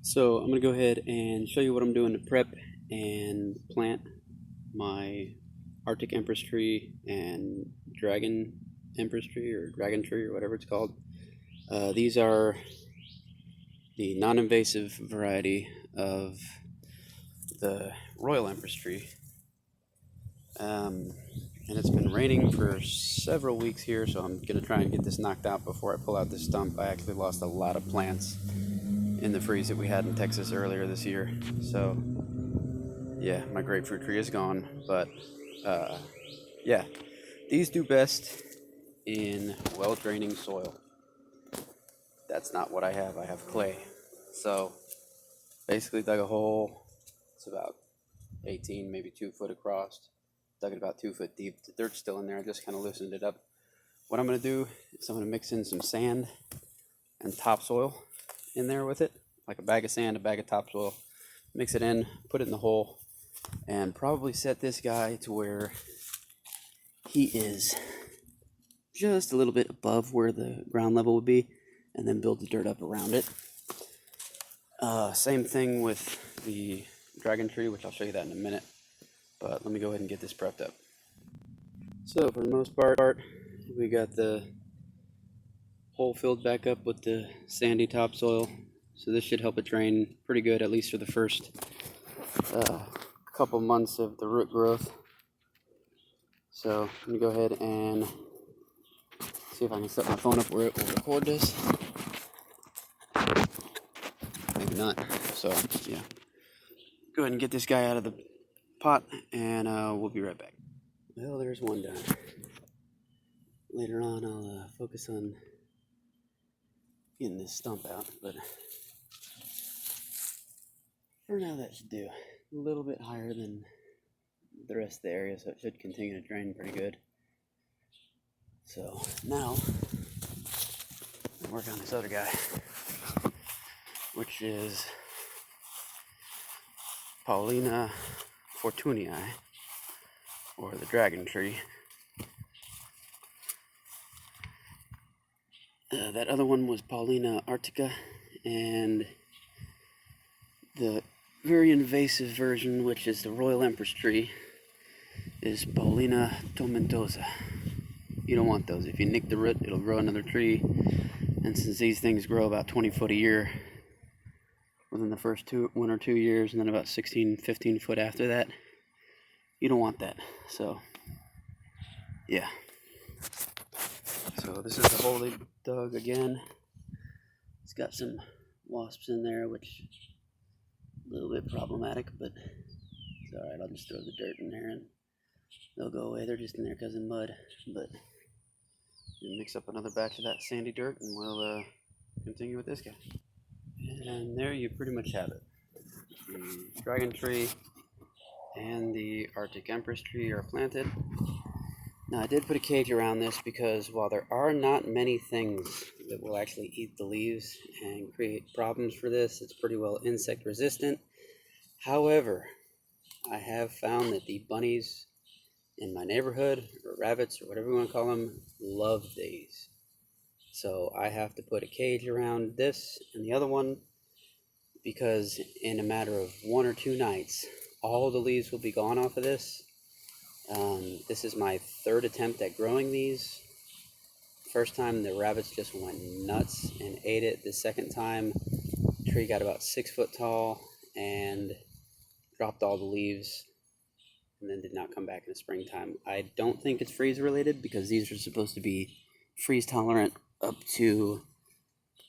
So I'm going to go ahead and show you what I'm doing to prep and plant my Arctic Empress tree and Dragon Empress tree or Dragon tree or whatever it's called. These are the non-invasive variety of the Royal Empress tree. And it's been raining for several weeks here, so I'm going to try and get this knocked out before I pull out this stump. I actually lost a lot of plants in the freeze that we had in Texas earlier this year. So yeah, my grapefruit tree is gone, but yeah, these do best in well-draining soil. That's not what I have. I have clay. So basically dug a hole. It's about 18, maybe 2 foot across. Dug it about 2 foot deep. The dirt's still in there. I just kind of loosened it up. What I'm going to do is I'm going to mix in some sand and topsoil in there with it, like a bag of sand, a bag of topsoil. Mix it in, put it in the hole, and probably set this guy to where he is just a little bit above where the ground level would be, and then build the dirt up around it. Same thing with the dragon tree, which I'll show you that in a minute. But let me go ahead and get this prepped up. So for the most part, we got the hole filled back up with the sandy topsoil. So this should help it drain pretty good, at least for the first couple months of the root growth. So let me go ahead and see if I can set my phone up where it will record this. Maybe not. So yeah, go ahead and get this guy out of the pot, and we'll be right back. Well, there's one done. Later on, I'll focus on getting this stump out, but for now that should do. A little bit higher than the rest of the area, so it should continue to drain pretty good. So now I'll work on this other guy, which is Paulownia fortunii, or the dragon tree. That other one was Paulownia arctica, and the very invasive version, which is the Royal Empress tree, is Paulownia tomentosa. You don't want those. If you nick the root, it'll grow another tree, and since these things grow about 20 foot a year within the first 1 or 2 years, and then about 16, 15 foot after that, you don't want that. So yeah, so this is the hole they dug again. It's got some wasps in there, which is a little bit problematic, but it's alright. I'll just throw the dirt in there and they'll go away. They're just in there because of mud. But we'll mix up another batch of that sandy dirt and we'll continue with this guy. And there you pretty much have it. The dragon tree and the Arctic Empress tree are planted. Now I did put a cage around this because while there are not many things that will actually eat the leaves and create problems for this, it's pretty well insect resistant. However, I have found that the bunnies in my neighborhood, or rabbits, or whatever you want to call them, love these. So I have to put a cage around this and the other one, because in a matter of 1 or 2 nights, all the leaves will be gone off of this. This is my 3rd attempt at growing these. First time the rabbits just went nuts and ate it. The second time, the tree got about 6 foot tall and dropped all the leaves and then did not come back in the springtime. I don't think it's freeze related because these are supposed to be freeze tolerant up to,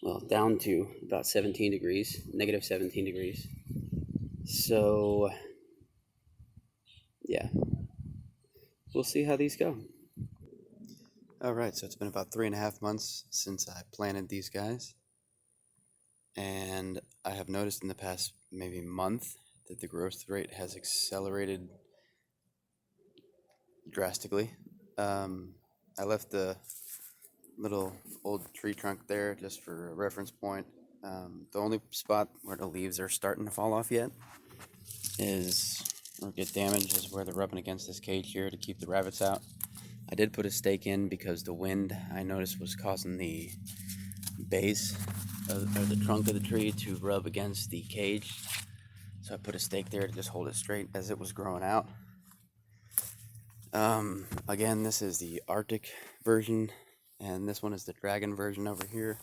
well, down to about 17 degrees, negative 17 degrees. So yeah, we'll see how these go. Alright, so it's been about 3.5 months since I planted these guys, and I have noticed in the past maybe month that the growth rate has accelerated drastically. I left the little old tree trunk there just for a reference point. The only spot where the leaves are starting to fall off yet is, or get damaged, is where they're rubbing against this cage here to keep the rabbits out. I did put a stake in because the wind, I noticed, was causing the base or the trunk of the tree to rub against the cage. So I put a stake there to just hold it straight as it was growing out. Again, this is the Arctic version, and this one is the Dragon version over here.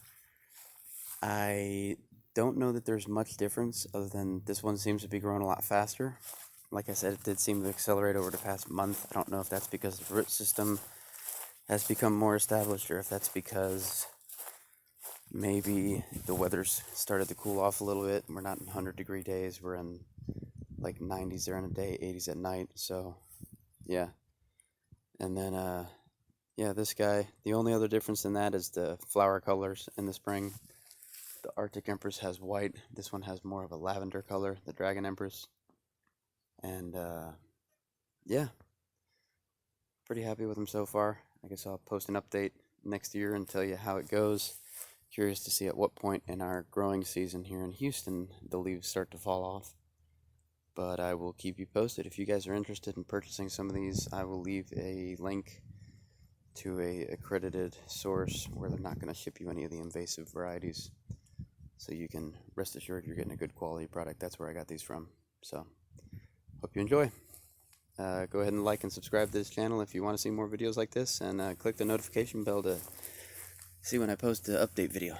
I don't know that there's much difference other than this one seems to be growing a lot faster. Like I said, it did seem to accelerate over the past month. I don't know if that's because the root system has become more established or if that's because maybe the weather's started to cool off a little bit. We're not in 100-degree days. We're in like 90s during the day, 80s at night. So, yeah. And then, yeah, this guy, the only other difference in that is the flower colors in the spring. The Arctic Empress has white. This one has more of a lavender color, the Dragon Empress. And, yeah, pretty happy with them so far. I guess I'll post an update next year and tell you how it goes. Curious to see at what point in our growing season here in Houston the leaves start to fall off. But I will keep you posted. If you guys are interested in purchasing some of these, I will leave a link to a accredited source where they're not going to ship you any of the invasive varieties. So you can rest assured you're getting a good quality product. That's where I got these from. So, hope you enjoy. Go ahead and like and subscribe to this channel if you want to see more videos like this, and click the notification bell to see when I post the update video.